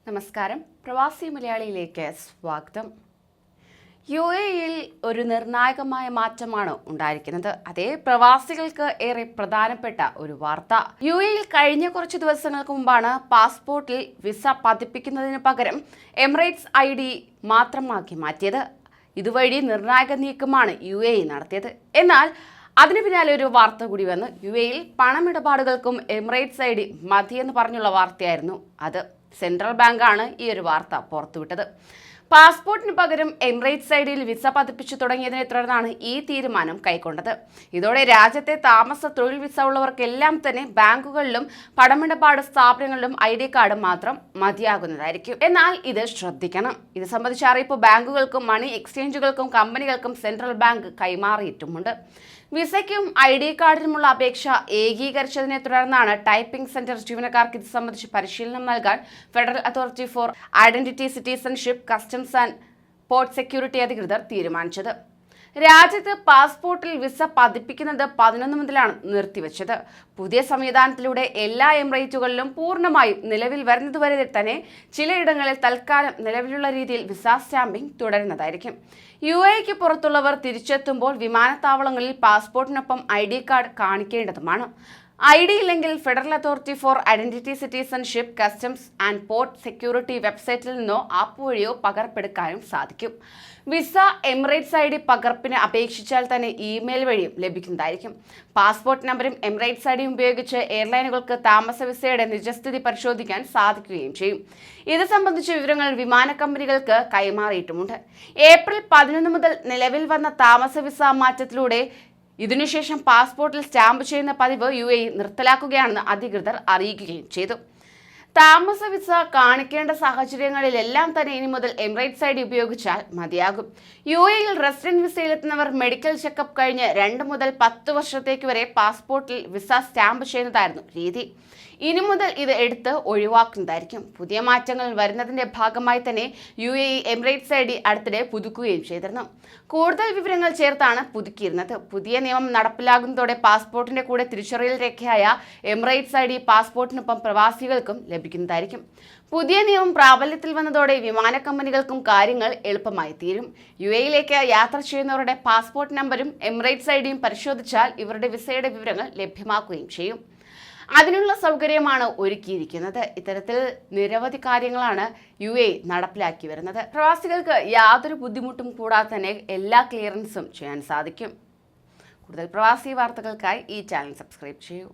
നമസ്കാരം. പ്രവാസി മലയാളിയിലേക്ക് സ്വാഗതം. യുഎഇയിൽ ഒരു നിർണായകമായ മാറ്റമാണ് ഉണ്ടായിരിക്കുന്നത്. അതേ പ്രവാസികൾക്ക് ഏറെ പ്രധാനപ്പെട്ട ഒരു വാർത്ത. യുഎഇയിൽ കഴിഞ്ഞ കുറച്ച് ദിവസങ്ങൾക്ക് മുമ്പാണ് പാസ്പോർട്ടിൽ വിസ പതിപ്പിക്കുന്നതിന് പകരം എമിറേറ്റ്സ് ID മാത്രമാക്കി മാറ്റിയത്. ഇതുവഴി നിർണായക നീക്കമാണ് UAE നടത്തിയത്. എന്നാൽ അതിന് പിന്നാലെ ഒരു വാർത്ത കൂടി വന്നു. UAEയിൽ പണമിടപാടുകൾക്കും എമിറേറ്റ്സ് ID മതിയെന്ന് പറഞ്ഞുള്ള വാർത്തയായിരുന്നു അത്. സെൻട്രൽ ബാങ്കാണ് ഈ ഒരു വാർത്ത പുറത്തുവിട്ടത്. പാസ്പോർട്ടിന് പകരം എമിറേറ്റ്സ് IDയിൽ വിസ പതിപ്പിച്ചു തുടങ്ങിയതിനെ തുടർന്നാണ് ഈ തീരുമാനം കൈക്കൊണ്ടത്. ഇതോടെ രാജ്യത്തെ താമസ തൊഴിൽ വിസ ഉള്ളവർക്കെല്ലാം തന്നെ ബാങ്കുകളിലും പണമിടപാട് സ്ഥാപനങ്ങളിലും ID കാർഡ് മാത്രം മതിയാകുന്നതായിരിക്കും. എന്നാൽ ഇത് ശ്രദ്ധിക്കണം. ഇത് സംബന്ധിച്ച അറിയിപ്പ് ബാങ്കുകൾക്കും മണി എക്സ്ചേഞ്ചുകൾക്കും കമ്പനികൾക്കും സെൻട്രൽ ബാങ്ക് കൈമാറിയിട്ടുമുണ്ട്. വിസയ്ക്കും ID കാർഡിനുമുള്ള അപേക്ഷ ഏകീകരിച്ചതിനെ തുടർന്നാണ് ടൈപ്പിംഗ് സെന്റർ ജീവനക്കാർക്ക് ഇത് സംബന്ധിച്ച് പരിശീലനം നൽകാൻ federal authority four identity, citizenship, customs and port security അധികൃതർ തീരുമാനിച്ചത്. രാജ്യത്ത് പാസ്പോർട്ടിൽ വിസ പതിപ്പിക്കുന്നത് 11 മുതലാണ് നിർത്തിവെച്ചത്. പുതിയ സംവിധാനത്തിലൂടെ എല്ലാ എമിറേറ്റുകളിലും പൂർണ്ണമായും നിലവിൽ വരുന്നതുവരെ തന്നെ ചിലയിടങ്ങളിൽ തൽക്കാലം നിലവിലുള്ള രീതിയിൽ വിസ സ്റ്റാമ്പിംഗ് തുടരുന്നതായിരിക്കും. UAEക്ക് പുറത്തുള്ളവർ തിരിച്ചെത്തുമ്പോൾ വിമാനത്താവളങ്ങളിൽ പാസ്പോർട്ടിനൊപ്പം ID കാർഡ് കാണിക്കേണ്ടതുമാണ്. ID ഇല്ലെങ്കിൽ federal authority four identity, citizenship, customs and port security വെബ്സൈറ്റിൽ നിന്നോ ആപ്പ് വഴിയോ പകർപ്പെടുക്കാനും സാധിക്കും. വിസ എമിറേറ്റ്സ് ID പകർപ്പിന് അപേക്ഷിച്ചാൽ തന്നെ ഇമെയിൽ വഴിയും ലഭിക്കുന്നതായിരിക്കും. പാസ്പോർട്ട് നമ്പറും എമിറേറ്റ്സ് ID ഉപയോഗിച്ച് എയർലൈനുകൾക്ക് താമസ വിസയുടെ നിജസ്ഥിതി പരിശോധിക്കാൻ സാധിക്കുകയും ചെയ്യും. ഇത് സംബന്ധിച്ച വിവരങ്ങൾ വിമാന കമ്പനികൾക്ക് കൈമാറിയിട്ടുമുണ്ട്. ഏപ്രിൽ 11 മുതൽ നിലവിൽ വന്ന താമസ വിസ മാറ്റത്തിലൂടെ ഇതിനുശേഷം പാസ്പോർട്ടിൽ സ്റ്റാമ്പ് ചെയ്യുന്ന പതിവ് UAE നിർത്തലാക്കുകയാണെന്ന് അധികൃതർ അറിയിക്കുകയും ചെയ്തു. താമസ വിസ കാണിക്കേണ്ട സാഹചര്യങ്ങളിലെല്ലാം തന്നെ ഇനി മുതൽ എമിറേറ്റ്സ് ID ഉപയോഗിച്ചാൽ മതിയാകും. UAEയിൽ റെസിഡന്റ് വിസയിലെത്തുന്നവർ മെഡിക്കൽ ചെക്കപ്പ് കഴിഞ്ഞ് 2 മുതൽ 10 വർഷത്തേക്ക് വരെ പാസ്പോർട്ടിൽ വിസ സ്റ്റാമ്പ് ചെയ്യുന്നതായിരുന്നു രീതി. ഇനി മുതൽ ഇത് എടുത്ത് ഒഴിവാക്കുന്നതായിരിക്കും. പുതിയ മാറ്റങ്ങൾ വരുന്നതിന്റെ ഭാഗമായി തന്നെ UAE എമിറേറ്റ്സ് ID അടുത്തിടെ പുതുക്കുകയും ചെയ്തിരുന്നു. കൂടുതൽ വിവരങ്ങൾ ചേർത്താണ് പുതുക്കിയിരുന്നത്. പുതിയ നിയമം നടപ്പിലാകുന്നതോടെ പാസ്പോർട്ടിന്റെ കൂടെ തിരിച്ചറിയൽ രേഖയായ എമിറേറ്റ്സ് ID പാസ്പോർട്ടിനൊപ്പം പ്രവാസികൾക്കും ലഭിക്കുന്നതായിരിക്കും. പുതിയ നിയമം പ്രാബല്യത്തിൽ വന്നതോടെ വിമാന കമ്പനികൾക്കും കാര്യങ്ങൾ എളുപ്പമായി തീരും. UAEയിലേക്ക് യാത്ര ചെയ്യുന്നവരുടെ പാസ്പോർട്ട് നമ്പരും എമിറേറ്റ്സ് IDയും പരിശോധിച്ചാൽ ഇവരുടെ വിസയുടെ വിവരങ്ങൾ ലഭ്യമാക്കുകയും ചെയ്യും. അതിനുള്ള സൗകര്യമാണ് ഒരുക്കിയിരിക്കുന്നത്. ഇത്തരത്തിൽ നിരവധി കാര്യങ്ങളാണ് UAE നടപ്പിലാക്കി വരുന്നത്. പ്രവാസികൾക്ക് യാതൊരു ബുദ്ധിമുട്ടും കൂടാതെ തന്നെ എല്ലാ ക്ലിയറൻസും ചെയ്യാൻ സാധിക്കും. കൂടുതൽ പ്രവാസി വാർത്തകൾക്കായി ഈ ചാനൽ സബ്സ്ക്രൈബ് ചെയ്യൂ.